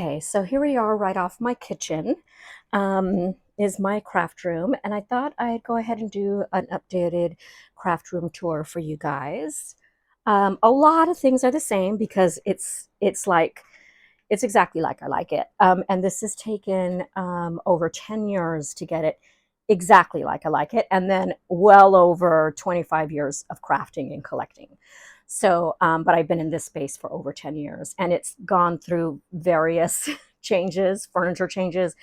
Okay, so here we are right off my kitchen, is my craft room, and I thought I'd go ahead and do an updated craft room tour for you guys. A lot of things are the same because it's exactly like I like it. And this has taken over 10 years to get it exactly like I like it, and then well over 25 years of crafting and collecting. So, but I've been in this space for over 10 years, and it's gone through various changes, furniture changes,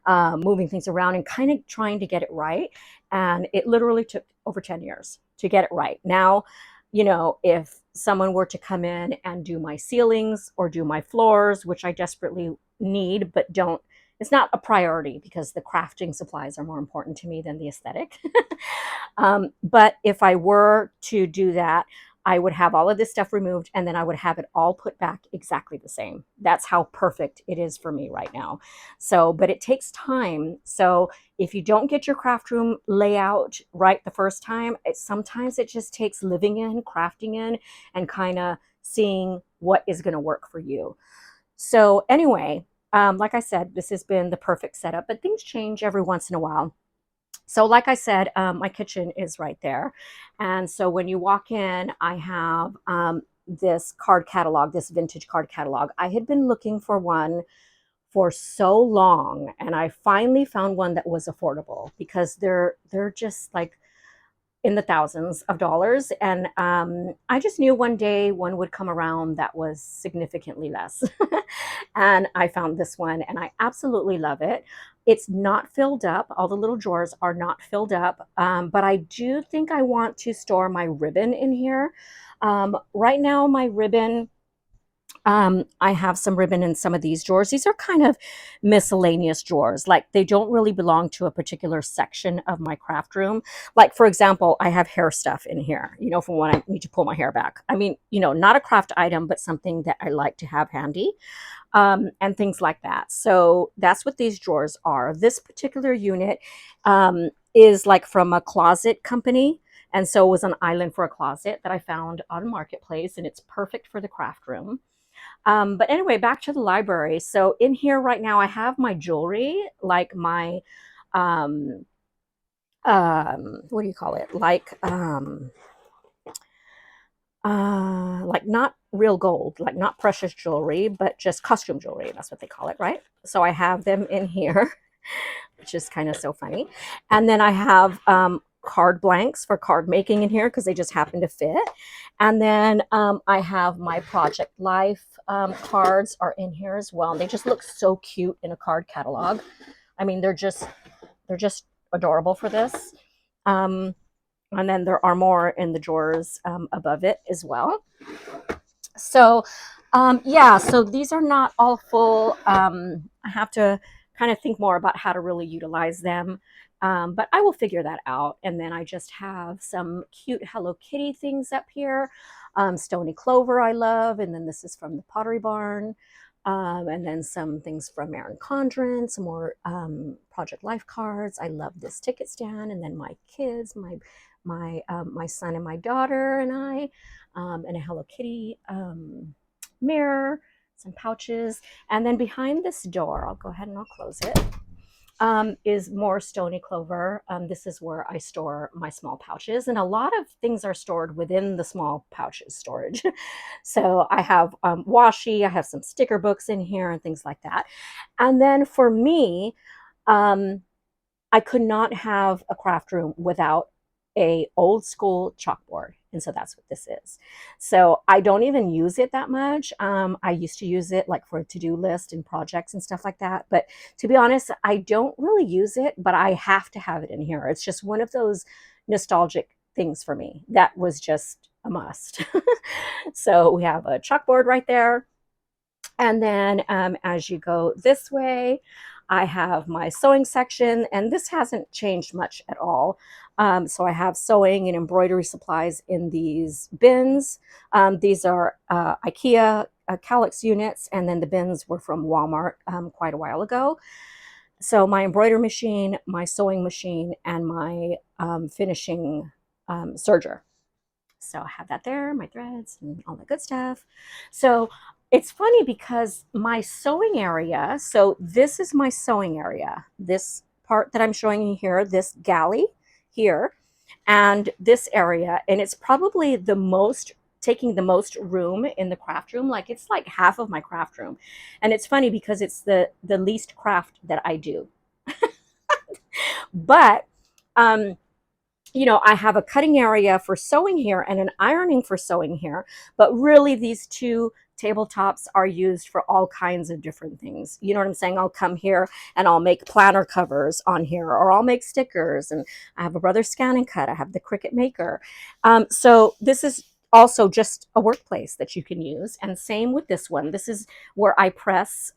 moving things around, and kind of trying to get it right. And it literally took over 10 years to get it right. Now, if someone were to come in and do my ceilings or do my floors, which I desperately need, but don't, it's not a priority because the crafting supplies are more important to me than the aesthetic. But if I were to do that, I would have all of this stuff removed and then I would have it all put back exactly the same. That's how perfect it is for me right now. So, but it takes time. So, if you don't get your craft room layout right the first time, sometimes it just takes living in, crafting in, and kind of seeing what is going to work for you. So, anyway, like I said, this has been the perfect setup, but things change every once in a while. So, like I said, my kitchen is right there. And so when you walk in, I have this card catalog, this vintage card catalog. I had been looking for one for so long, and I finally found one that was affordable because they're just like in the thousands of dollars. And I just knew one day one would come around that was significantly less. And I found this one and I absolutely love it. It's not filled up. All the little drawers are not filled up. But I do think I want to store my ribbon in here. Right now, my ribbon, I have some ribbon in some of these drawers. These are kind of miscellaneous drawers. Like they don't really belong to a particular section of my craft room. Like for example, I have hair stuff in here, from when I need to pull my hair back. I mean, not a craft item, but something that I like to have handy, and things like that. So that's what these drawers are. This particular unit is like from a closet company. And so it was an island for a closet that I found on Marketplace, and it's perfect for the craft room. But anyway, back to the library. So in here right now, I have my jewelry, like my, um, what do you call it? Like not real gold, like not precious jewelry, but just costume jewelry. That's what they call it, right? So I have them in here, which is kind of so funny. And then I have card blanks for card making in here because they just happen to fit. And then I have my Project Life cards are in here as well. And they just look so cute in a card catalog. I mean, they're just adorable for this. Um, and then there are more in the drawers above it as well. So yeah, so these are not all full. I have to kind of think more about how to really utilize them. But I will figure that out. And then I just have some cute Hello Kitty things up here. Stony Clover I love. And then this is from the Pottery Barn. And then some things from Marin Condren, some more Project Life cards. I love this ticket stand. And then my kids, my son and my daughter and I, and a Hello Kitty mirror, some pouches. And then behind this door, I'll go ahead and I'll close it, is more Stony Clover. This is where I store my small pouches. And a lot of things are stored within the small pouches storage. So I have washi, I have some sticker books in here and things like that. And then for me, I could not have a craft room without a old school chalkboard, and so that's what this is. So I don't even use it that much. I used to use it like for a to-do list and projects and stuff like that, but to be honest, I don't really use it, but I have to have it in here. It's just one of those nostalgic things for me that was just a must. So we have a chalkboard right there, and then as you go this way, I have my sewing section, and this hasn't changed much at all. So I have sewing and embroidery supplies in these bins. These are IKEA Calyx units, and then the bins were from Walmart quite a while ago. So my embroidery machine, my sewing machine, and my finishing serger. So I have that there, my threads and all that good stuff. So It's funny because my sewing area, so this is my sewing area, this part that I'm showing you here, this galley here, and this area, and it's probably the most taking the most room in the craft room. Like it's like half of my craft room. And it's funny because it's the least craft that I do. But you know, I have a cutting area for sewing here and an ironing for sewing here, but really these two tabletops are used for all kinds of different things. You know what I'm saying? I'll come here and I'll make planner covers on here, or I'll make stickers, and I have a Brother Scan and Cut. I have the Cricut Maker. So this is also just a workplace that you can use. And same with this one. This is where I press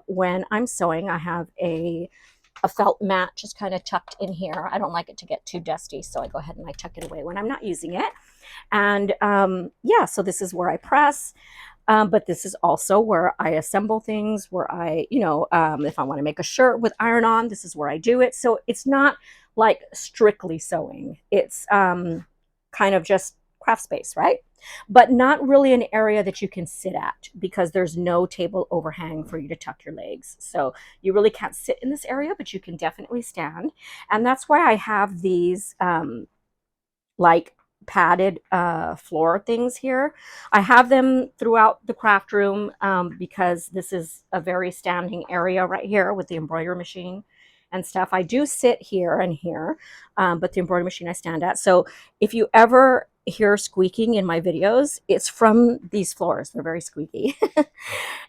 when I'm sewing. I have a felt mat just kind of tucked in here. I don't like it to get too dusty, so I go ahead and I tuck it away when I'm not using it. And yeah, so this is where I press. But this is also where I assemble things, where I, you know, if I want to make a shirt with iron on, this is where I do it. So it's not like strictly sewing. It's kind of just craft space, right? But not really an area that you can sit at because there's no table overhang for you to tuck your legs. So you really can't sit in this area, but you can definitely stand. And that's why I have these like padded floor things here. I have them throughout the craft room because this is a very standing area right here with the embroidery machine and stuff. I do sit here and here, but the embroidery machine I stand at. So if you ever hear squeaking in my videos, it's from these floors. They're very squeaky. And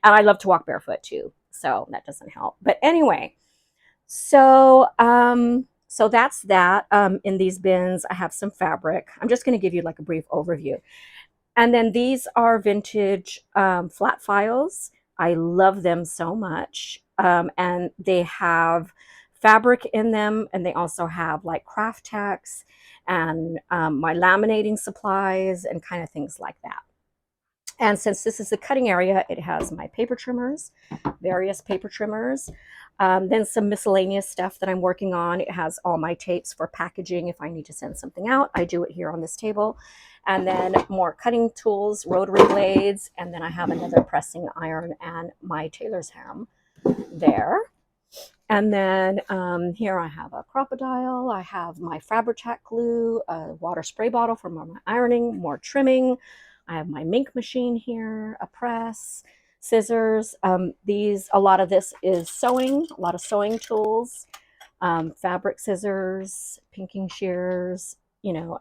I love to walk barefoot too, so that doesn't help. But anyway, so so that's that. In these bins, I have some fabric. I'm just going to give you like a brief overview. And then these are vintage flat files. I love them so much. And they have fabric in them, and they also have like craft tacks and my laminating supplies and kind of things like that. And since this is the cutting area, it has my paper trimmers, various paper trimmers, then some miscellaneous stuff that I'm working on. It has all my tapes for packaging if I need to send something out. I do it here on this table. And then more cutting tools, rotary blades, and then I have another pressing iron and my tailor's ham there. And then here I have a crocodile. I have my Fabri-Tac glue, a water spray bottle for my ironing, more trimming. I have my mink machine here, a press, scissors. A lot of this is sewing, a lot of sewing tools, fabric scissors, pinking shears, you know,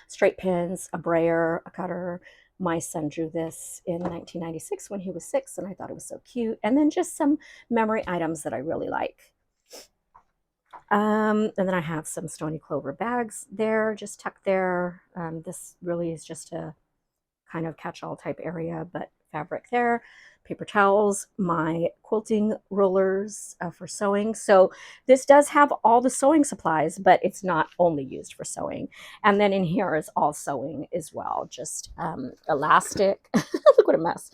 straight pins, a brayer, a cutter. My son drew this in 1996 when he was 6, and I thought it was so cute. And then just some memory items that I really like. And then I have some Stony Clover bags there, just tucked there. This really is just a kind of catch-all type area, but fabric there. Paper towels, my quilting rollers for sewing. So this does have all the sewing supplies, but it's not only used for sewing. And then in here is all sewing as well, just elastic. Look what a mess.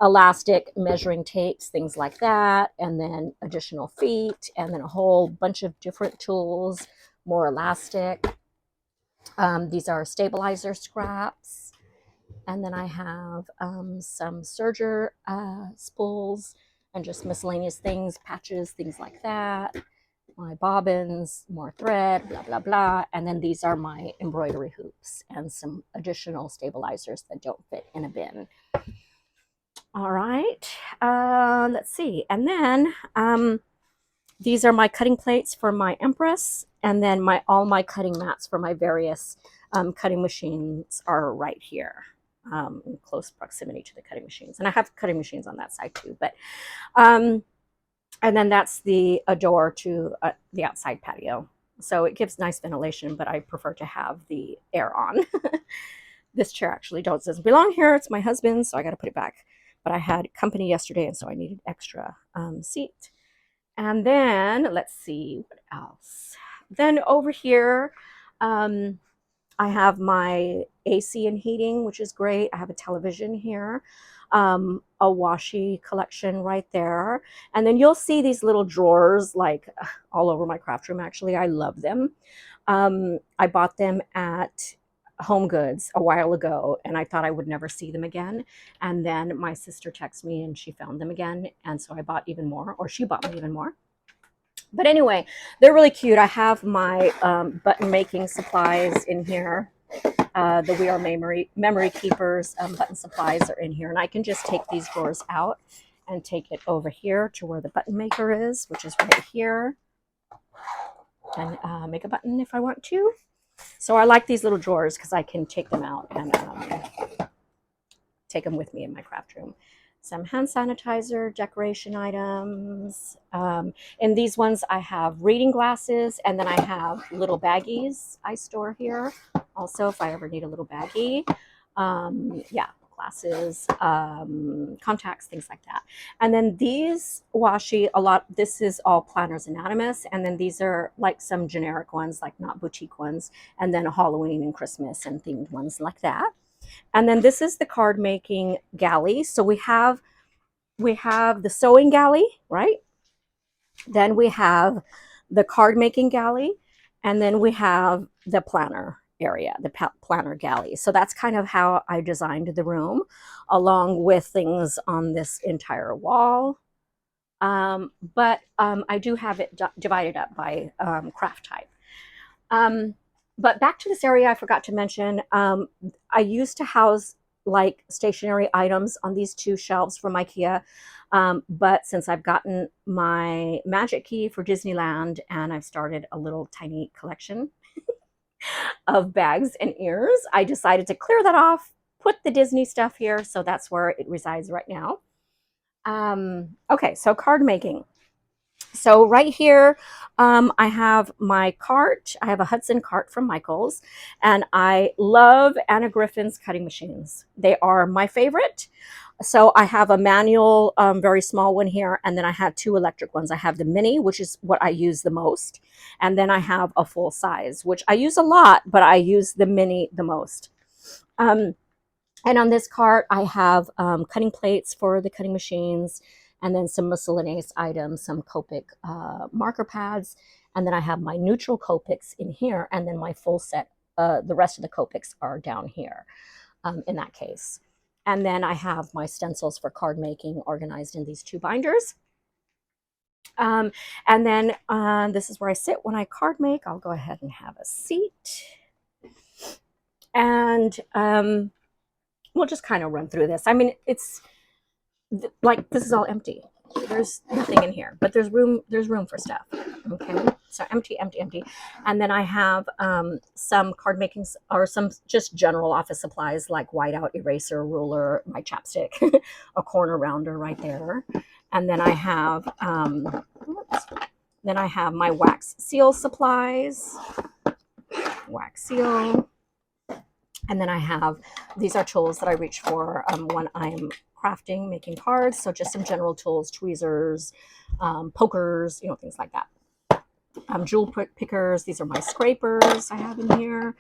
Elastic, measuring tapes, things like that, and then additional feet, and then a whole bunch of different tools, more elastic. These are stabilizer scraps. And then I have some serger spools and just miscellaneous things, patches, things like that. My bobbins, more thread, blah, blah, blah. And then these are my embroidery hoops and some additional stabilizers that don't fit in a bin. All right, let's see. And then these are my cutting plates for my Empress, and then all my cutting mats for my various cutting machines are right here. In close proximity to the cutting machines. And I have cutting machines on that side too. But and then that's a door to the outside patio. So it gives nice ventilation, but I prefer to have the air on. This chair actually doesn't belong here. It's my husband's, so I got to put it back. But I had company yesterday, and so I needed extra seat. And then let's see what else. Then over here, I have my AC and heating, which is great. I have a television here, a washi collection right there. And then you'll see these little drawers like all over my craft room. Actually, I love them. I bought them at Home Goods a while ago, and I thought I would never see them again. And then my sister texted me and she found them again. And so I bought even more, or she bought me even more. But anyway, they're really cute. I have my button making supplies in here. The We Are Memory Keepers button supplies are in here. And I can just take these drawers out and take it over here to where the button maker is, which is right here. And make a button if I want to. So I like these little drawers because I can take them out and take them with me in my craft room. Some hand sanitizer, decoration items. In these ones, I have reading glasses, and then I have little baggies I store here. Also, if I ever need a little baggie. Yeah, glasses, contacts, things like that. And then these washi, this is all Planners Anonymous. And then these are like some generic ones, like not boutique ones. And then Halloween and Christmas and themed ones like that. And then this is the card making galley. So we have the sewing galley, right? Then we have the card making galley, and then we have the planner area, the planner galley. So that's kind of how I designed the room, along with things on this entire wall. But I do have it divided up by craft type. But back to this area, I forgot to mention, I used to house like stationery items on these two shelves from IKEA. But since I've gotten my magic key for Disneyland and I've started a little tiny collection of bags and ears, I decided to clear that off, put the Disney stuff here. So that's where it resides right now. Okay, so card making. So right here, I have my cart. I have a Hudson cart from Michaels, and I love Anna Griffin's cutting machines. They are my favorite. So I have a manual, very small one here, and then I have two electric ones. I have the mini, which is what I use the most, and then I have a full size, which I use a lot, but I use the mini the most. And on this cart, I have cutting plates for the cutting machines, and then some miscellaneous items, some Copic marker pads, and then I have my neutral Copics in here, and then my full set, the rest of the Copics are down here in that case. And then I have my stencils for card making organized in these two binders. And then this is where I sit when I card make. I'll go ahead and have a seat. And we'll just kind of run through this. I mean, it's like this is all empty. There's nothing in here, but there's room for stuff. Okay, so empty. And then I have some card making, or some just general office supplies like whiteout eraser, ruler, my chapstick, a corner rounder right there. And then I have my wax seal supplies, wax seal. And then I have, these are tools that I reach for when I'm crafting, making cards. So just some general tools, tweezers, pokers, things like that. Jewel pickers. These are my scrapers I have in here.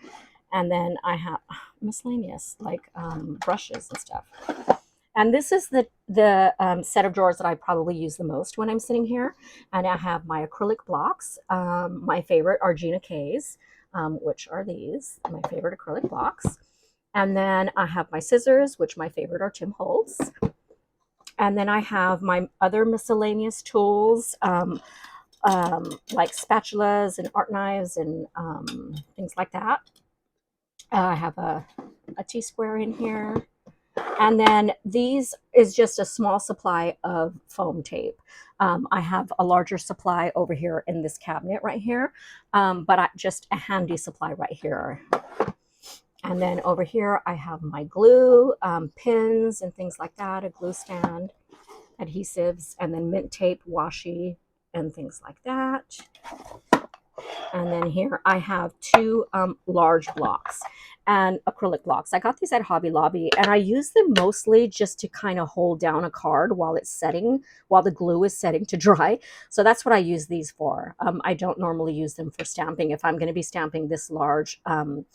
And then I have miscellaneous, like brushes and stuff. And this is the set of drawers that I probably use the most when I'm sitting here. And I have my acrylic blocks. My favorite are Gina K's, which are these, my favorite acrylic blocks. And then I have my scissors, which my favorite are Tim Holtz. And then I have my other miscellaneous tools, like spatulas and art knives and things like that. I have a T-square in here. And then these is just a small supply of foam tape. I have a larger supply over here in this cabinet right here, but just a handy supply right here. And then over here, I have my glue, pins and things like that, a glue stand, adhesives, and then mint tape, washi, and things like that. And then here I have two large blocks and acrylic blocks. I got these at Hobby Lobby, and I use them mostly just to kind of hold down a card while it's setting, while the glue is setting to dry. So that's what I use these for. I don't normally use them for stamping. If I'm going to be stamping this large, then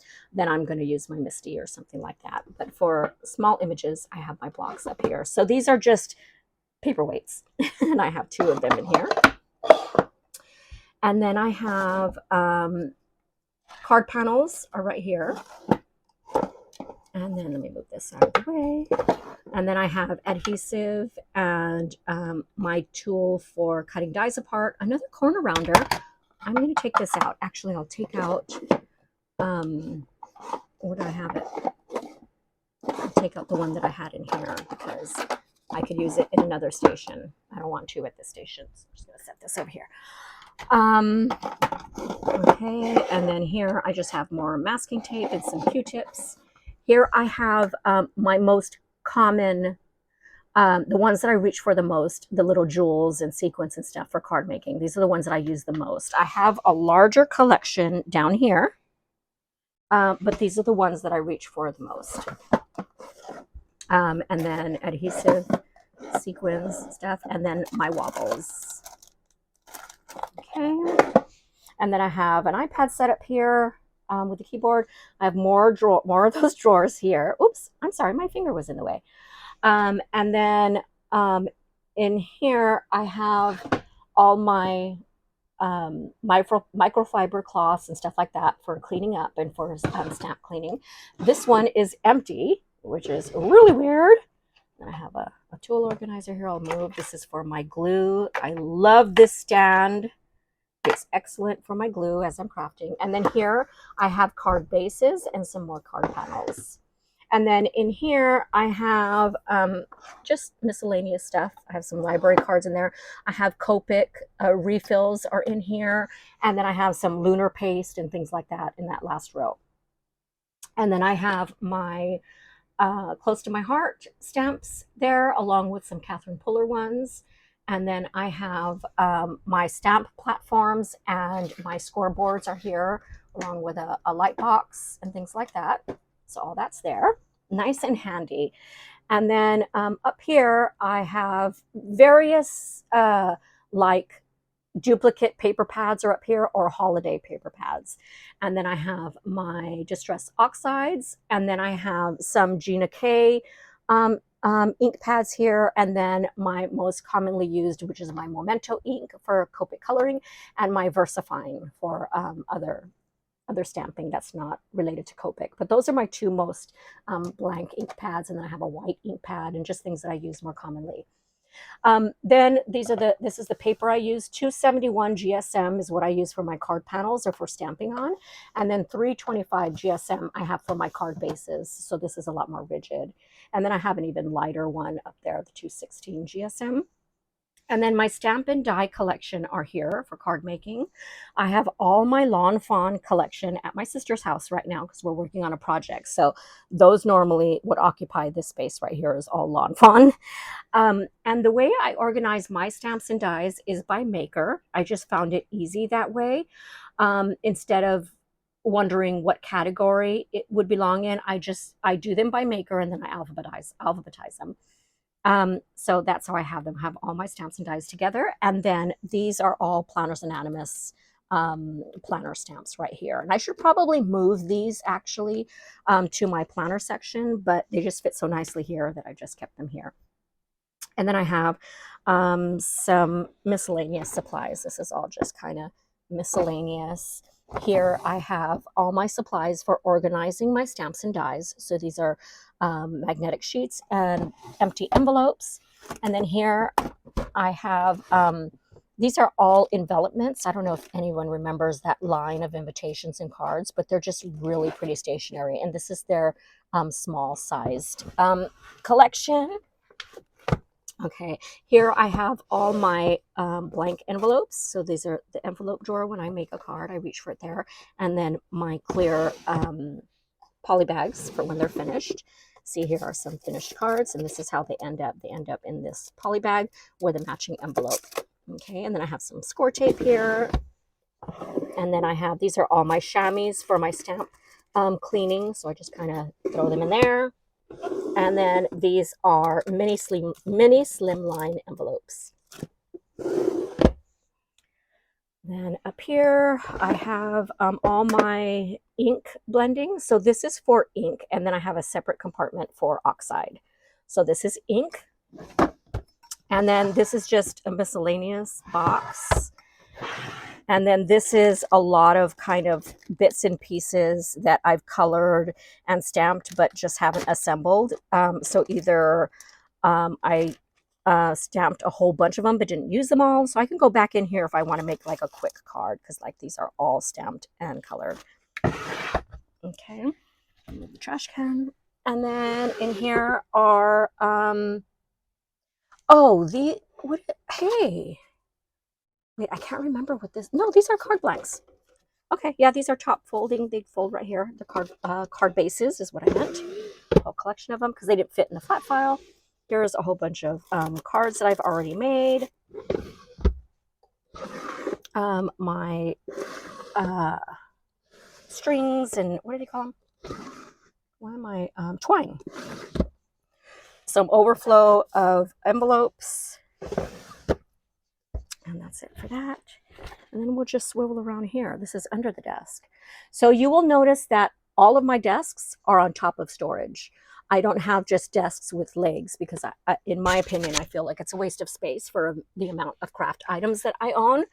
I'm going to use my Misty or something like that. But for small images, I have my blocks up here. So these are just paperweights, and I have two of them in here. And then I have card panels are right here. And then let me move this out of the way. And then I have adhesive and my tool for cutting dies apart. Another corner rounder. I'm going to take this out. Actually, I'll take out, where do I have it? I'll take out the one that I had in here because I could use it in another station. I don't want to at this station, so I'm just going to set this over here. Okay, and then here I just have more masking tape and some Q-tips. Here I have my most common, the ones that I reach for the most, the little jewels and sequins and stuff for card making. These are the ones that I use the most. I have a larger collection down here, but these are the ones that I reach for the most. And then adhesive, sequins stuff, and then my wobbles. Okay. And then I have an iPad set up here with the keyboard. I have more of those drawers here. Oops, I'm sorry, my finger was in the way. And then in here, I have all my microfiber cloths and stuff like that for cleaning up and for stamp cleaning. This one is empty, which is really weird. And I have a tool organizer here. I'll move. This is for my glue. I love this stand. It's excellent for my glue as I'm crafting. And then here I have card bases and some more card panels. And then in here I have just miscellaneous stuff. I have some library cards in there. I have Copic refills are in here. And then I have some lunar paste and things like that in that last row. And then I have my Close to My Heart stamps there, along with some Catherine Puller ones. And then I have my stamp platforms and my scoreboards are here, along with a light box and things like that. So all that's there, nice and handy. And then up here, I have various like duplicate paper pads are up here, or holiday paper pads. And then I have my Distress Oxides, and then I have some Gina K ink pads here, and then my most commonly used, which is my Memento ink for Copic coloring, and my VersaFine for other stamping that's not related to Copic. But those are my two most blank ink pads, and then I have a white ink pad and just things that I use more commonly. Then this is the paper I use. 271 GSM is what I use for my card panels or for stamping on. And then 325 GSM I have for my card bases. So this is a lot more rigid. And then I have an even lighter one up there, the 216 GSM. And then my stamp and die collection are here for card making. I have all my Lawn Fawn collection at my sister's house right now because we're working on a project. So those normally would occupy this space right here is all Lawn Fawn. And the way I organize my stamps and dies is by maker. I just found it easy that way. Instead of wondering what category it would belong in, I do them by maker and then I alphabetize them. So that's how I have them, have all my stamps and dies together. And then these are all Planners Anonymous planner stamps right here. And I should probably move these actually to my planner section, but they just fit so nicely here that I just kept them here. And then I have some miscellaneous supplies. This is all just kind of miscellaneous. Here I have all my supplies for organizing my stamps and dies. So these are magnetic sheets and empty envelopes. And then here I have, these are all envelopments. I don't know if anyone remembers that line of invitations and cards, but they're just really pretty stationery. And this is their small sized collection. Okay, here I have all my blank envelopes. So these are the envelope drawer. When I make a card, I reach for it there. And then my clear poly bags for when they're finished. See, here are some finished cards, and this is how they end up. They end up in this poly bag with a matching envelope. Okay, and then I have some score tape here. And then I have, these are all my chamois for my stamp cleaning. So I just kind of throw them in there. And then these are mini slimline envelopes. Then up here, I have all my ink blending. So this is for ink, and then I have a separate compartment for oxide. So this is ink. And then this is just a miscellaneous box. And then this is a lot of kind of bits and pieces that I've colored and stamped, but just haven't assembled. So either I stamped a whole bunch of them, but didn't use them all. So I can go back in here if I want to make like a quick card, because like these are all stamped and colored. Okay, move the trash can. And then in here are, hey, wait, I can't remember what this, no, these are card blanks. Okay, yeah, these are top folding. They fold right here. The card bases is what I meant. A whole collection of them because they didn't fit in the flat file. Here's a whole bunch of cards that I've already made. My strings and what do they call them? Why am I twine? Some overflow of envelopes, and that's it for that. And then we'll just swivel around here. This is under the desk. So you will notice that all of my desks are on top of storage. I don't have just desks with legs because in my opinion, I feel like it's a waste of space for the amount of craft items that I own.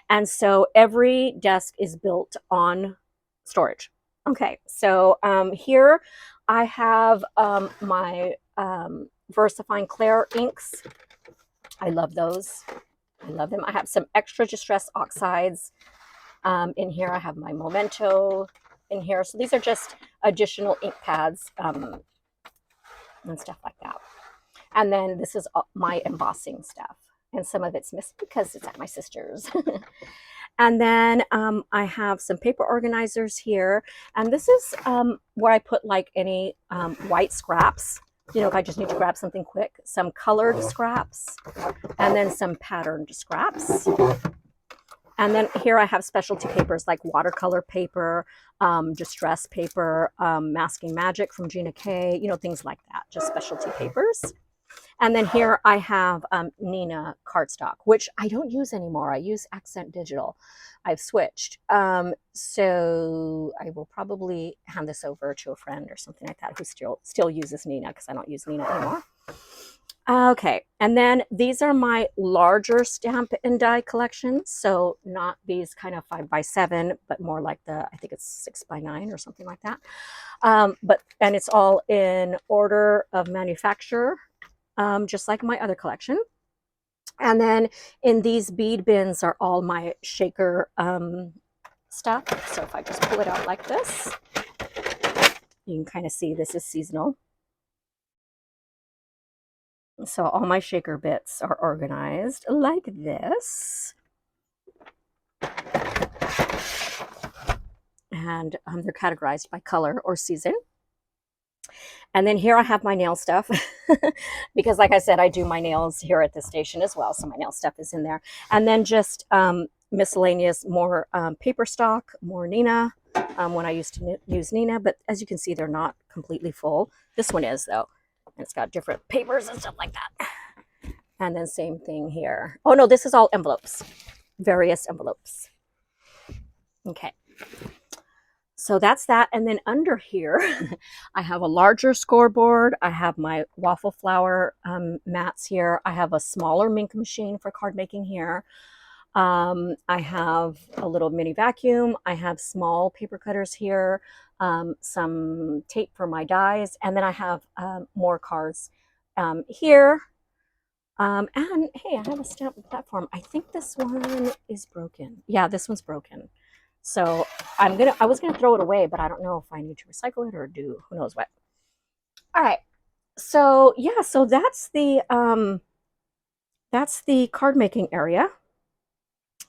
And so every desk is built on storage. Okay, so here I have my VersaFine Clair inks. I love those. I love them. I have some extra distress oxides in here. I have my Memento in here. So these are just additional ink pads and stuff like that. And then this is my embossing stuff. And some of it's missing because it's at my sister's. And then I have some paper organizers here. And this is where I put like any white scraps. You know, if I just need to grab something quick, some colored scraps, and then some patterned scraps. And then here I have specialty papers like watercolor paper, distress paper, Masking Magic from Gina K, you know, things like that, just specialty papers. And then here I have Nina cardstock, which I don't use anymore. I use Accent Digital. I've switched. So I will probably hand this over to a friend or something like that who still uses Nina, because I don't use Nina anymore. Okay, and then these are my larger stamp and die collections. So not these kind of 5x7, but more like the, I think it's 6x9 or something like that. And it's all in order of manufacture. Just like my other collection. And then in these bead bins are all my shaker stuff. So if I just pull it out like this, you can kind of see this is seasonal. So all my shaker bits are organized like this. And they're categorized by color or season. And then here I have my nail stuff because like I said, I do my nails here at the station as well. So my nail stuff is in there. And then just miscellaneous, more paper stock, more Nina when I used to use Nina. But as you can see, they're not completely full. This one is though. And it's got different papers and stuff like that. And then same thing here. Oh no, this is all envelopes, various envelopes. Okay. So that's that. And then under here, I have a larger scoreboard. I have my waffle flower mats here. I have a smaller mink machine for card making here. I have a little mini vacuum. I have small paper cutters here, some tape for my dies. And then I have more cards here. And hey, I have a stamp platform. I think this one is broken. Yeah, this one's broken. So I was gonna throw it away, but I don't know if I need to recycle it or do who knows what. All right. So yeah, so that's the card making area.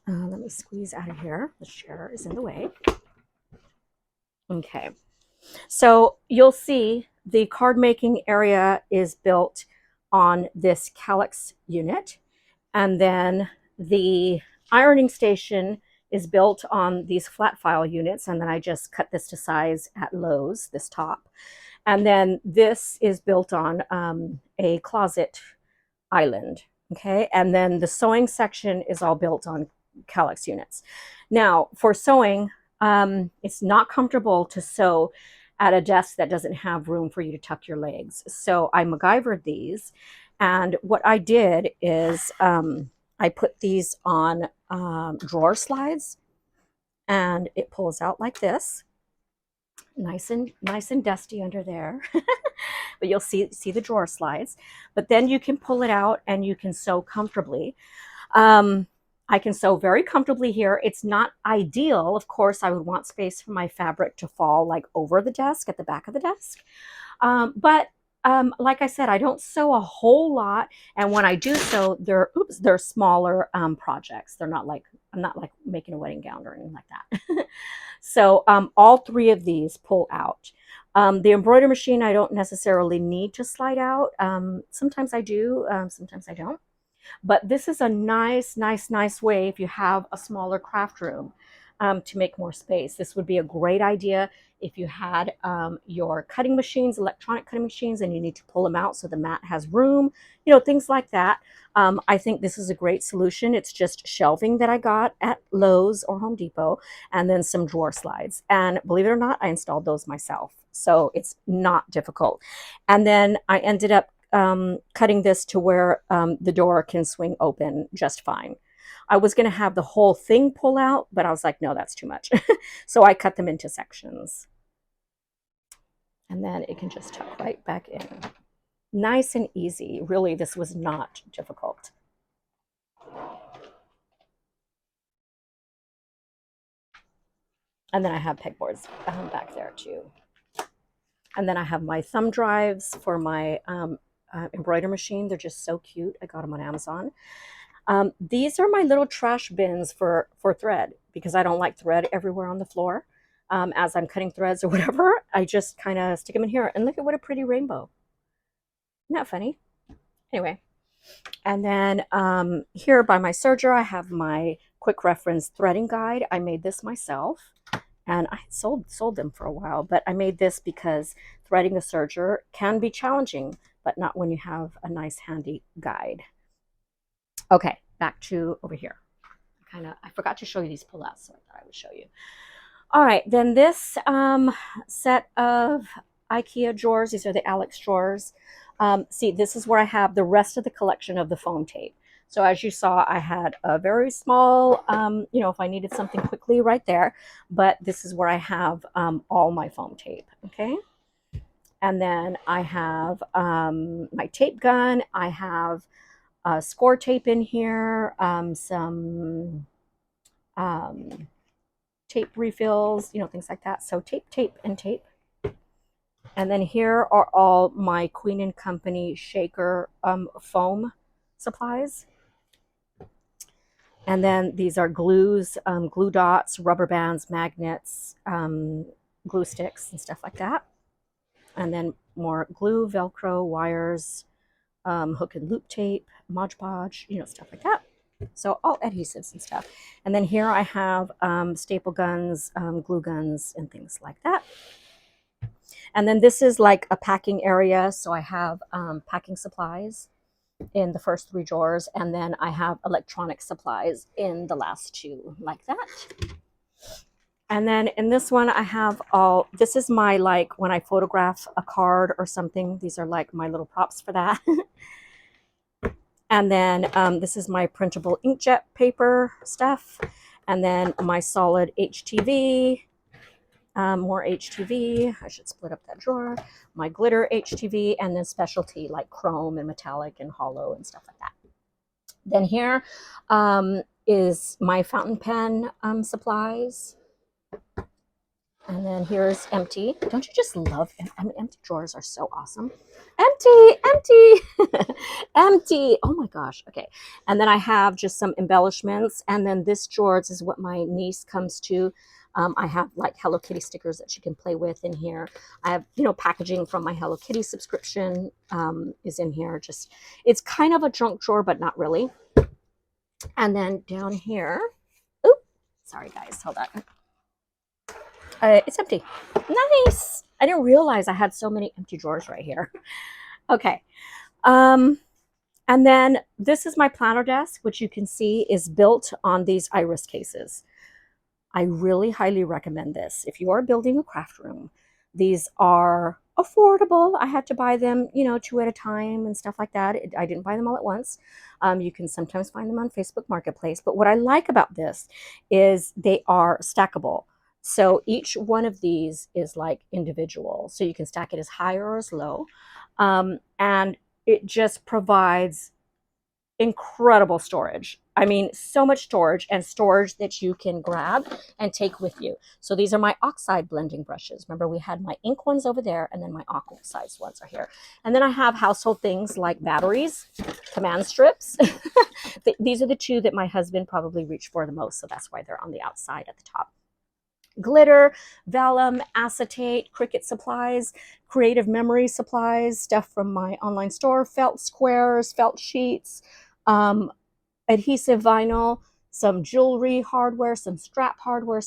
Let me squeeze out of here. The chair is in the way. Okay. So you'll see the card making area is built on this calyx unit, and then the ironing station is built on these flat file units, and then I just cut this to size at Lowe's, this top. And then this is built on a closet island, okay? And then the sewing section is all built on calyx units. Now, for sewing, it's not comfortable to sew at a desk that doesn't have room for you to tuck your legs. So I MacGyvered these, and what I did is I put these on drawer slides and it pulls out like this, nice and dusty under there. But you'll see the drawer slides. But then you can pull it out and you can sew comfortably. I can sew very comfortably here. It's not ideal. Of course, I would want space for my fabric to fall like over the desk, at the back of the desk. But like I said, I don't sew a whole lot. And when I do sew, they're smaller projects. They're not like, I'm not like making a wedding gown or anything like that. So all three of these pull out. The embroidery machine, I don't necessarily need to slide out. Sometimes I do, sometimes I don't. But this is a nice way if you have a smaller craft room to make more space. This would be a great idea if you had your cutting machines, electronic cutting machines, and you need to pull them out so the mat has room, you know, things like that. I think this is a great solution. It's just shelving that I got at Lowe's or Home Depot, and then some drawer slides. And believe it or not, I installed those myself. So it's not difficult. And then I ended up cutting this to where the door can swing open just fine. I was going to have the whole thing pull out, but I was like, no, that's too much. So I cut them into sections. And then it can just tuck right back in. Nice and easy. Really, this was not difficult. And then I have pegboards back there too. And then I have my thumb drives for my embroidery machine. They're just so cute. I got them on Amazon. These are my little trash bins for thread, because I don't like thread everywhere on the floor. As I'm cutting threads or whatever, I just kind of stick them in here. And look at what a pretty rainbow. Isn't that funny? Anyway, and then here by my serger, I have my quick reference threading guide. I made this myself, and I sold them for a while, but I made this because threading a serger can be challenging, but not when you have a nice handy guide. Okay, back to over here. I forgot to show you these pull-outs, so I thought I would show you. All right, then this set of IKEA drawers, these are the Alex drawers. See, this is where I have the rest of the collection of the foam tape. So as you saw, I had a very small, you know, if I needed something quickly right there, but this is where I have all my foam tape, okay? And then I have my tape gun. I have score tape in here, some tape refills, you know, things like that. So tape, and tape. And then here are all my Queen & Company shaker foam supplies. And then these are glues, glue dots, rubber bands, magnets, glue sticks, and stuff like that. And then more glue, Velcro, wires, hook and loop tape, Mod Podge, you know, stuff like that. So all adhesives and stuff. And then here I have staple guns, glue guns, and things like that. And then this is like a packing area. So I have packing supplies in the first 3 drawers, and then I have electronic supplies in the last 2, like that. And then in this one, I have all, this is my, like, when I photograph a card or something, these are like my little props for that. And then this is my printable inkjet paper stuff. And then my solid HTV, more HTV. I should split up that drawer. My glitter HTV, and then specialty like chrome and metallic and hollow and stuff like that. Then here is my fountain pen supplies. And then here's empty. Don't you just love, I mean, empty drawers are so awesome. Empty, empty. Oh my gosh. Okay. And then I have just some embellishments. And then this drawer is what my niece comes to. I have like Hello Kitty stickers that she can play with in here. I have, you know, packaging from my Hello Kitty subscription is in here. Just, it's kind of a junk drawer, but not really. And then down here, oh, sorry guys, hold on. It's empty. Nice. I didn't realize I had so many empty drawers right here. Okay. And then this is my planner desk, which you can see is built on these iris cases. I really highly recommend this. If you are building a craft room, these are affordable. I had to buy them, you know, two at a time and stuff like that. I didn't buy them all at once. You can sometimes find them on Facebook Marketplace. But what I like about this is they are stackable. So each one of these is like individual. So you can stack it as high or as low. And it just provides incredible storage. I mean, so much storage, and storage that you can grab and take with you. So these are my oxide blending brushes. Remember, we had my ink ones over there, and then my oxide ones are here. And then I have household things like batteries, command strips. These are the two that my husband probably reached for the most, so that's why they're on the outside at the top. Glitter, vellum, acetate, Cricut supplies, creative memory supplies, stuff from my online store, felt squares, felt sheets, adhesive vinyl, some jewelry hardware, some strap hardware,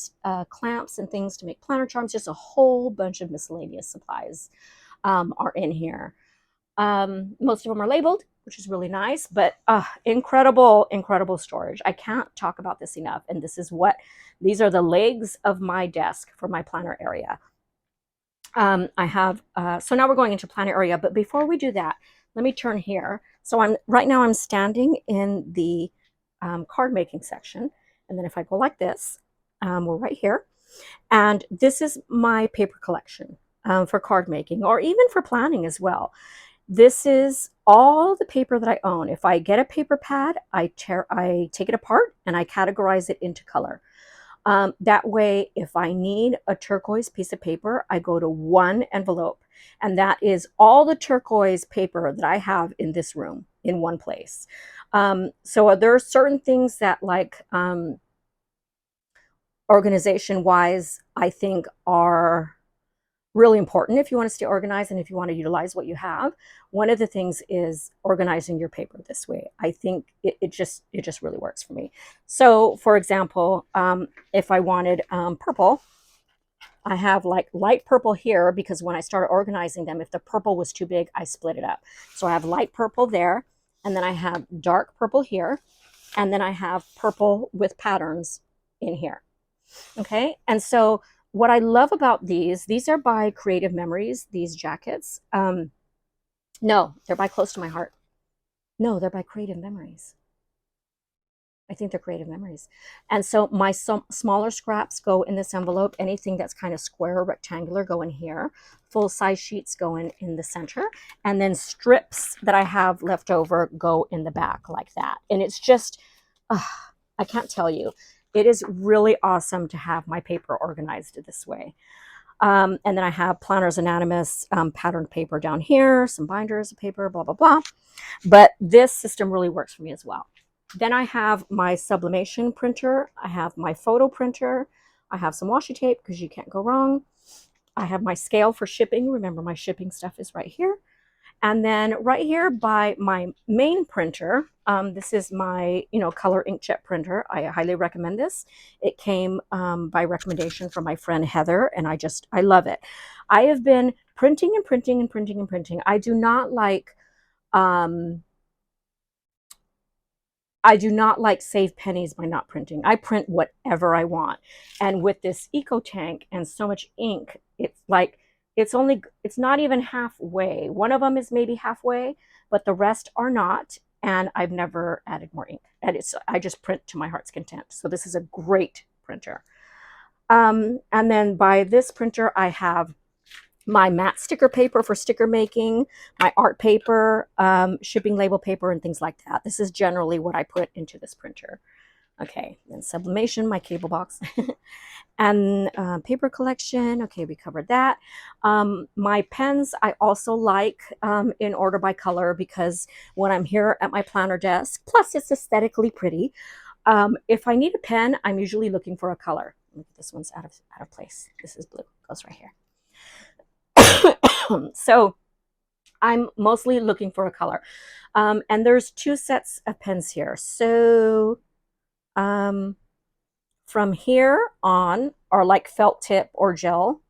clamps and things to make planner charms. Just a whole bunch of miscellaneous supplies are in here. Most of them are labeled, which is really nice, but incredible, incredible storage. I can't talk about this enough. And these are the legs of my desk for my planner area. So now we're going into planner area, but before we do that, let me turn here. So right now I'm standing in the card making section. And then if I go like this, we're right here. And this is my paper collection for card making, or even for planning as well. This is all the paper that I own. If I get a paper pad, I take it apart and I categorize it into color. That way, if I need a turquoise piece of paper, I go to one envelope, and that is all the turquoise paper that I have in this room in one place. So there are certain things that, like, organization-wise, I think are really important if you want to stay organized and if you want to utilize what you have. One of the things is organizing your paper this way. I think it just really works for me. So for example, if I wanted purple, I have like light purple here, because when I started organizing them, if the purple was too big, I split it up. So I have light purple there, and then I have dark purple here, and then I have purple with patterns in here. Okay, and so what I love about these are by Creative Memories, these jackets. No, they're by Close to My Heart. No, they're by Creative Memories. I think they're Creative Memories. And so my smaller scraps go in this envelope. Anything that's kind of square or rectangular go in here. Full size sheets go in the center. And then strips that I have left over go in the back like that. And it's just, I can't tell you. It is really awesome to have my paper organized this way. And then I have Planners Anonymous patterned paper down here, some binders of paper, blah, blah, blah. But this system really works for me as well. Then I have my sublimation printer. I have my photo printer. I have some washi tape because you can't go wrong. I have my scale for shipping. Remember, my shipping stuff is right here. And then right here by my main printer, this is my, color inkjet printer. I highly recommend this. It came by recommendation from my friend Heather, and I love it. I have been printing and printing and printing and printing. I do not like save pennies by not printing. I print whatever I want. And with this eco tank and so much ink, it's like, it's not even halfway. One of them is maybe halfway, but the rest are not. And I've never added more ink. And I just print to my heart's content. So this is a great printer. And then by this printer, I have my matte sticker paper for sticker making, my art paper, shipping label paper, and things like that. This is generally what I put into this printer. Okay, then sublimation, my cable box. And paper collection, okay, we covered that. My pens I also like in order by color, because when I'm here at my planner desk, plus it's aesthetically pretty, if I need a pen, I'm usually looking for a color. This one's out of place. This is blue, goes right here. So I'm mostly looking for a color. And there's two sets of pens here. So from here on are like felt tip or gel,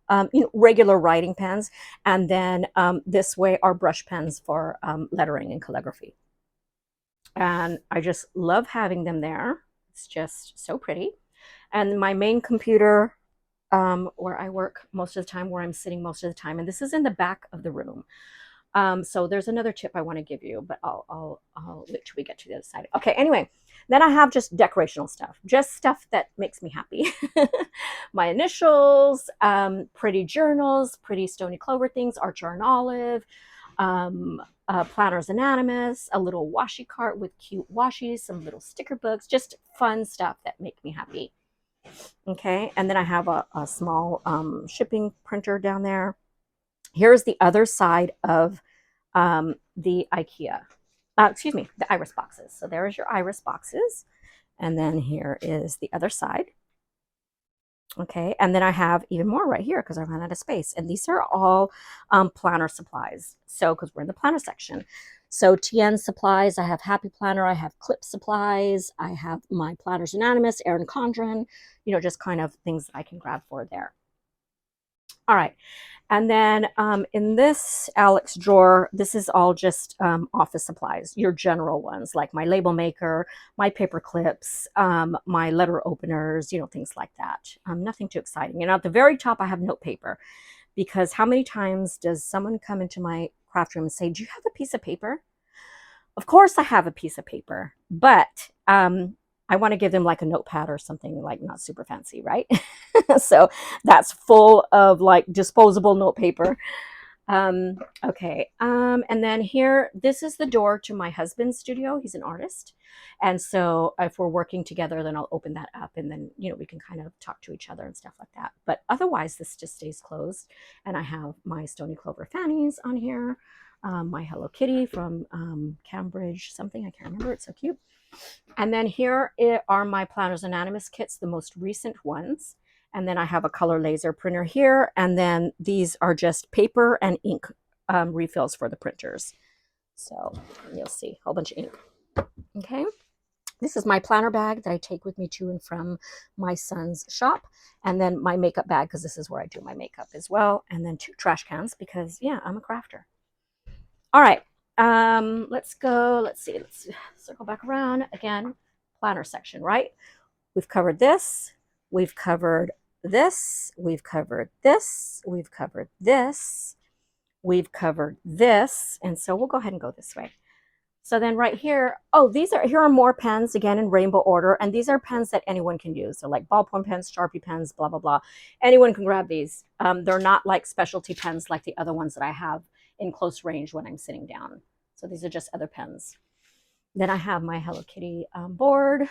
regular writing pens. And then this way are brush pens for lettering and calligraphy. And I just love having them there. It's just so pretty. And my main computer, where I work most of the time, where I'm sitting most of the time, and this is in the back of the room. So there's another tip I want to give you, but I'll wait till we get to the other side. Okay, anyway, then I have just decorational stuff, just stuff that makes me happy. My initials, pretty journals, pretty Stony Clover things, Archer and Olive, Planners Anonymous, a little washi cart with cute washies, some little sticker books, just fun stuff that make me happy. Okay, and then I have a small shipping printer down there. Here's the other side of the IKEA, excuse me, the iris boxes. So there's your iris boxes. And then here is the other side. Okay, and then I have even more right here because I ran out of space. And these are all planner supplies. So, because we're in the planner section. So TN supplies, I have Happy Planner, I have Clip supplies, I have my Planners Anonymous, Erin Condren, you know, just kind of things that I can grab for there. All right. And then in this Alex drawer, this is all just office supplies, your general ones, like my label maker, my paper clips, my letter openers, you know, things like that. Nothing too exciting. And at the very top, I have note paper, because how many times does someone come into my craft room and say, do you have a piece of paper? Of course I have a piece of paper, but I want to give them like a notepad or something like not super fancy, right? So that's full of like disposable note paper. Okay. And then here, this is the door to my husband's studio. He's an artist. And so if we're working together, then I'll open that up and then, you know, we can kind of talk to each other and stuff like that. But otherwise, this just stays closed. And I have my Stony Clover fannies on here. My Hello Kitty from Cambridge something. I can't remember. It's so cute. And then here are my Planners Anonymous kits, the most recent ones. And then I have a color laser printer here. And then these are just paper and ink refills for the printers. So you'll see a whole bunch of ink. Okay. This is my planner bag that I take with me to and from my son's shop. And then my makeup bag, because this is where I do my makeup as well. And then 2 trash cans because, yeah, I'm a crafter. All right. Let's go. Let's see. Let's circle back around again. Planner section, right? We've covered this. We've covered this. We've covered this. We've covered this. We've covered this. And so we'll go ahead and go this way. So then right here, oh, here are more pens, again, in rainbow order. And these are pens that anyone can use. So like ballpoint pens, Sharpie pens, blah, blah, blah. Anyone can grab these. They're not like specialty pens like the other ones that I have in close range when I'm sitting down. So these are just other pens. Then I have my Hello Kitty board.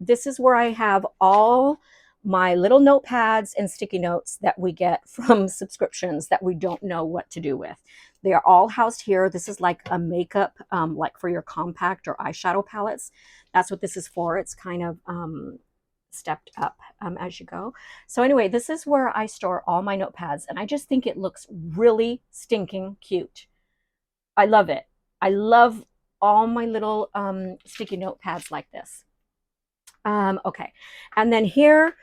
This is where I have all my little notepads and sticky notes that we get from subscriptions that we don't know what to do with. They are all housed here. This is like a makeup, like for your compact or eyeshadow palettes. That's what this is for. It's kind of stepped up as you go. So anyway, this is where I store all my notepads, and I just think it looks really stinking cute. I love it. I love all my little sticky notepads like this. Okay, and then here,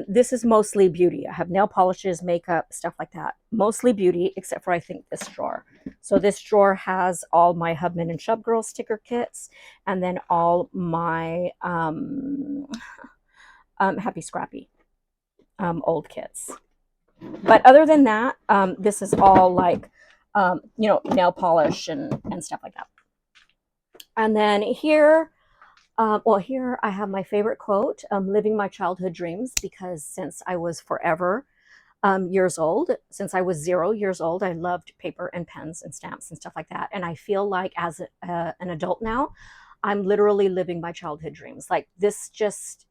this is mostly beauty. I have nail polishes, makeup, stuff like that. Mostly beauty, except for I think this drawer. So this drawer has all my Hubman and Shubgirl sticker kits, and then all my Happy Scrappy old kits. But other than that, this is all like, you know, nail polish and stuff like that. And then here, well, here I have my favorite quote, living my childhood dreams, because since I was forever years old, since I was 0 years old, I loved paper and pens and stamps and stuff like that. And I feel like as an adult now, I'm literally living my childhood dreams. Like this just,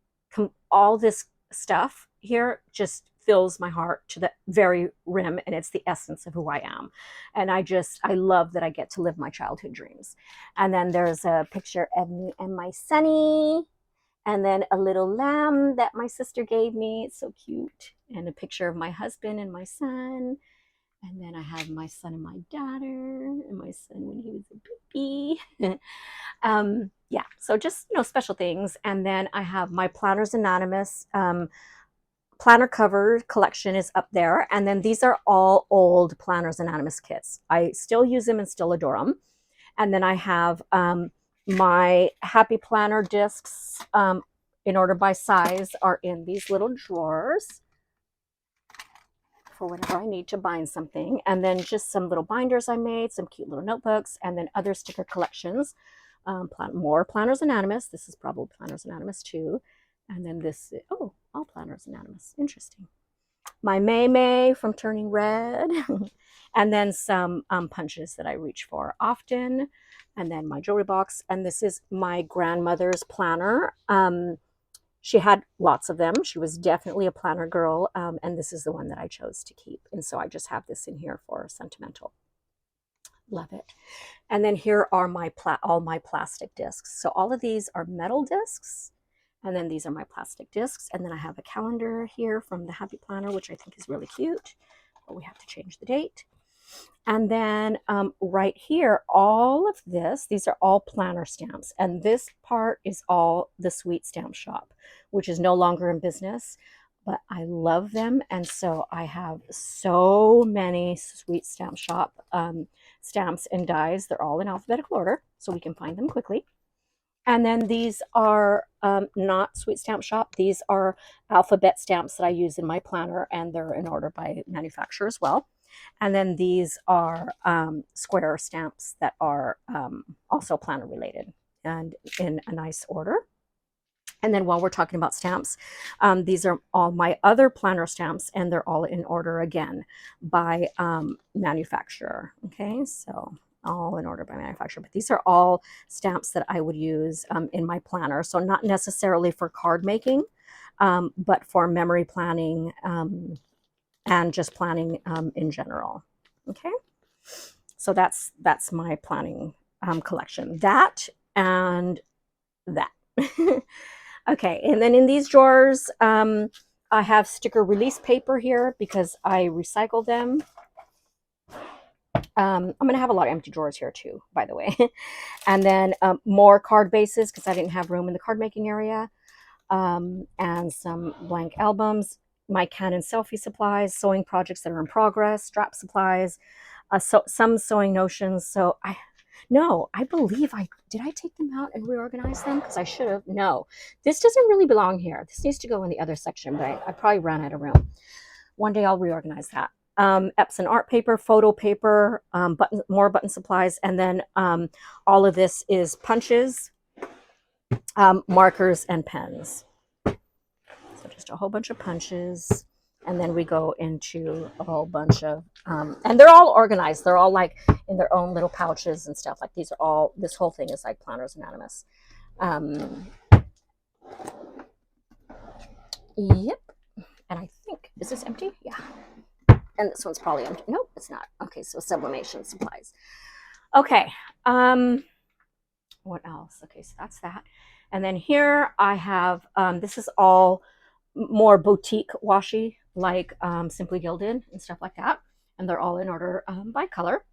all this stuff here just fills my heart to the very rim, and it's the essence of who I am. And I love that I get to live my childhood dreams. And then there's a picture of me and my sonny, and then a little lamb that my sister gave me. It's so cute. And a picture of my husband and my son. And then I have my son and my daughter, and my son when he was a baby. Yeah, so just, you know, special things. And then I have my Planners Anonymous planner cover collection is up there. And then these are all old Planners Anonymous kits. I still use them and still adore them. And then I have my Happy Planner discs in order by size are in these little drawers. for whenever I need to bind something. And then just some little binders I made, some cute little notebooks, and then other sticker collections. More Planners Anonymous. This is probably Planners Anonymous too. And then this, oh, all Planners Anonymous. Interesting. My May from Turning Red. And then some punches that I reach for often. And then my jewelry box. And this is my grandmother's planner. She had lots of them. She was definitely a planner girl. And this is the one that I chose to keep. And so I just have this in here for Sentimental. Love it. And then here are all my plastic discs. So all of these are metal discs. And then these are my plastic discs. And then I have a calendar here from the Happy Planner, which I think is really cute. But we have to change the date. And then right here, all of this, these are all planner stamps. And this part is all the Sweet Stamp Shop, which is no longer in business. But I love them. And so I have so many Sweet Stamp Shop stamps and dies. They're all in alphabetical order, so we can find them quickly. And then these are not Sweet Stamp Shop. These are alphabet stamps that I use in my planner, and they're in order by manufacturer as well. And then these are square stamps that are also planner related and in a nice order. And then while we're talking about stamps, these are all my other planner stamps, and they're all in order again by manufacturer. Okay, so all in order by manufacturer. But these are all stamps that I would use in my planner. So not necessarily for card making, but for memory planning and just planning in general. Okay, so that's my planning collection. That and that. Okay, and then in these drawers, I have sticker release paper here because I recycle them. I'm going to have a lot of empty drawers here too, by the way. And then more card bases because I didn't have room in the card making area. And some blank albums, my Canon selfie supplies, sewing projects that are in progress, strap supplies, some sewing notions. So I believe did I take them out and reorganize them? Because I should have. No, this doesn't really belong here. This needs to go in the other section, but I probably ran out of room. One day I'll reorganize that. Epson art paper, photo paper, more button supplies, and then all of this is punches, markers, and pens. So just a whole bunch of punches, and then we go into a whole bunch of, and they're all organized. They're all like in their own little pouches and stuff. Like these are all, this whole thing is like Planners Anonymous. Yep. And I think, is this empty? Yeah. And this one's probably empty. Nope, it's not. Okay, so sublimation supplies. Okay. What else? Okay, so that's that. And then here I have, this is all more boutique washi, like Simply Gilded and stuff like that. And they're all in order by color.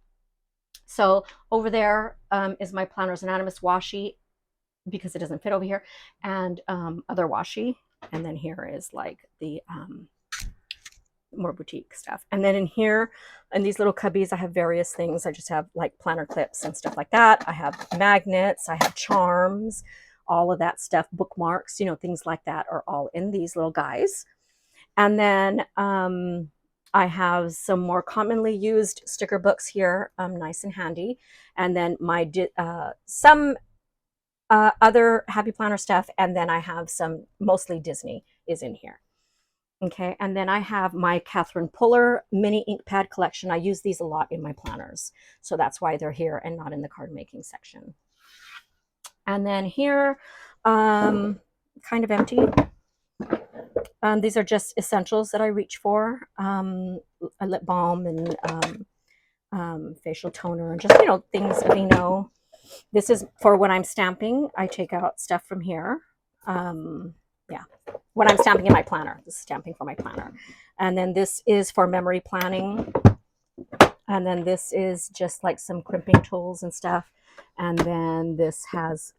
So over there is my Planners Anonymous washi because it doesn't fit over here, and other washi. And then here is like the more boutique stuff. And then in here, in these little cubbies, I have various things. I just have like planner clips and stuff like that. I have magnets, I have charms, all of that stuff, bookmarks, you know, things like that are all in these little guys. And then I have some more commonly used sticker books here, nice and handy. And then my some other Happy Planner stuff. And then I have some, mostly Disney is in here. Okay, and then I have my Catherine Puller mini ink pad collection. I use these a lot in my planners, so that's why they're here and not in the card making section. And then here, kind of empty. These are just essentials that I reach for, a lip balm and facial toner and just, you know, things Aveeno. This is for when I'm stamping. I take out stuff from here. Yeah, when I'm stamping in my planner. This is stamping for my planner. And then this is for memory planning. And then this is just like some crimping tools and stuff. And then this has,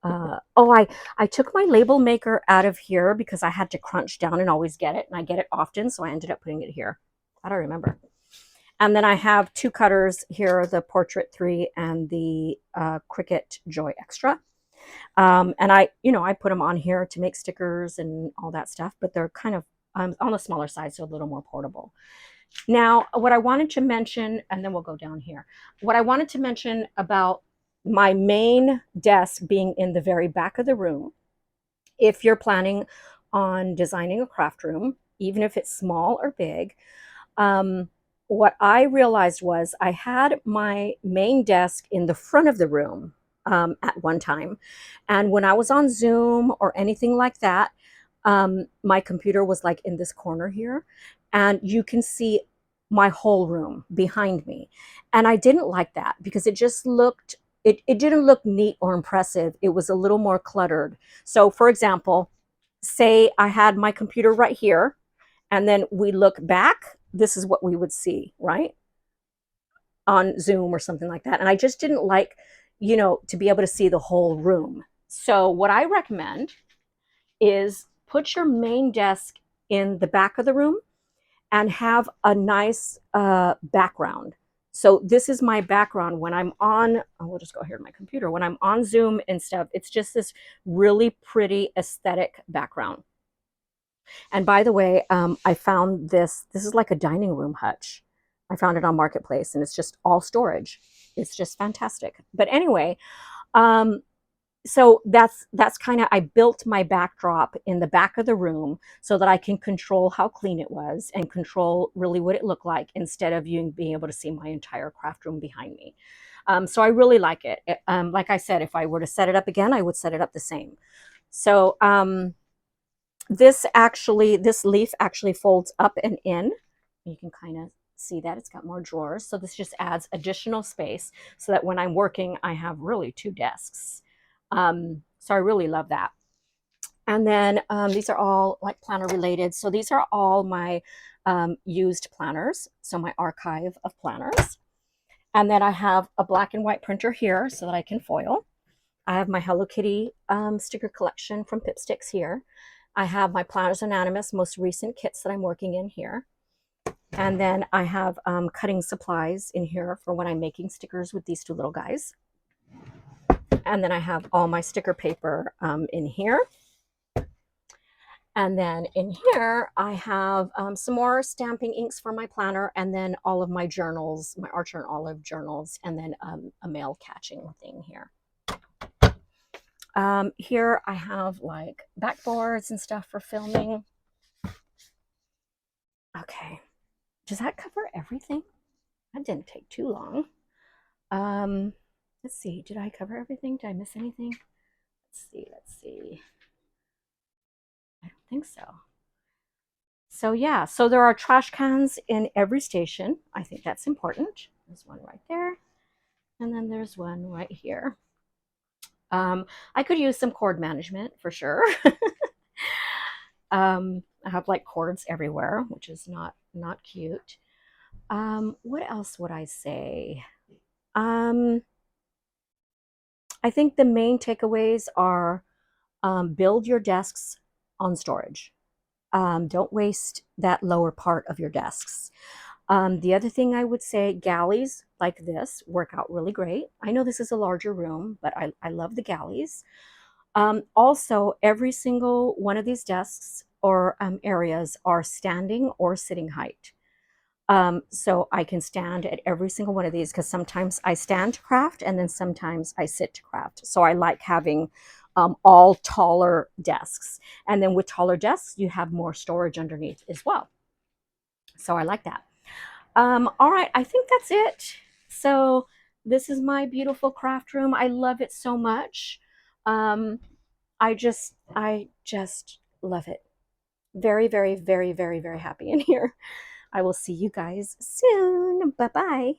I took my label maker out of here because I had to crunch down and always get it. And I get it often, so I ended up putting it here. I don't remember. And then I have two cutters here, the Portrait 3 and the Cricut Joy Extra. And I put them on here to make stickers and all that stuff, but they're kind of on the smaller side, so a little more portable. Now, what I wanted to mention, and then we'll go down here. What I wanted to mention about my main desk being in the very back of the room, if you're planning on designing a craft room, even if it's small or big, um, what I realized was I had my main desk in the front of the room at one time. And when I was on Zoom or anything like that, my computer was like in this corner here, and you can see my whole room behind me. And I didn't like that because it just looked, it didn't look neat or impressive. It was a little more cluttered. So, for example, say I had my computer right here, and then we look back, this is what we would see, right? On Zoom or something like that. And I just didn't like, to be able to see the whole room. So, what I recommend is put your main desk in the back of the room and have a nice background. So this is my background when I'm on, we'll just go here to my computer. When I'm on Zoom and stuff, it's just this really pretty aesthetic background. And by the way, I found this. This is like a dining room hutch. I found it on Marketplace, and it's just all storage. It's just fantastic. But anyway, um, so that's kind of, I built my backdrop in the back of the room so that I can control how clean it was and control really what it looked like instead of you being able to see my entire craft room behind me. So I really like it. Like I said, if I were to set it up again, I would set it up the same. So this leaf actually folds up and in. You can kind of see that it's got more drawers. So this just adds additional space so that when I'm working, I have really two desks. So I really love that. And then these are all like planner related. So these are all my used planners. So my archive of planners. And then I have a black and white printer here so that I can foil. I have my Hello Kitty sticker collection from Pipsticks here. I have my Planners Anonymous most recent kits that I'm working in here. And then I have cutting supplies in here for when I'm making stickers with these two little guys. And then I have all my sticker paper in here. And then in here, I have some more stamping inks for my planner, and then all of my journals, my Archer and Olive journals, and then a mail catching thing here. Here I have like backboards and stuff for filming. Okay, does that cover everything? That didn't take too long. Let's see, did I cover everything? Did I miss anything? Let's see. I don't think so. So yeah, so there are trash cans in every station. I think that's important. There's one right there, and then there's one right here. I could use some cord management for sure. I have like cords everywhere, which is not cute. What else would I say? I think the main takeaways are build your desks on storage. Don't waste that lower part of your desks. The other thing I would say, galleys like this work out really great. I know this is a larger room, but I love the galleys. Also, every single one of these desks or areas are standing or sitting height. So I can stand at every single one of these because sometimes I stand to craft and then sometimes I sit to craft. So I like having all taller desks. And then with taller desks, you have more storage underneath as well. So I like that. All right, I think that's it. So this is my beautiful craft room. I love it so much. I just love it. Very, very, very, very, very happy in here. I will see you guys soon. Bye-bye.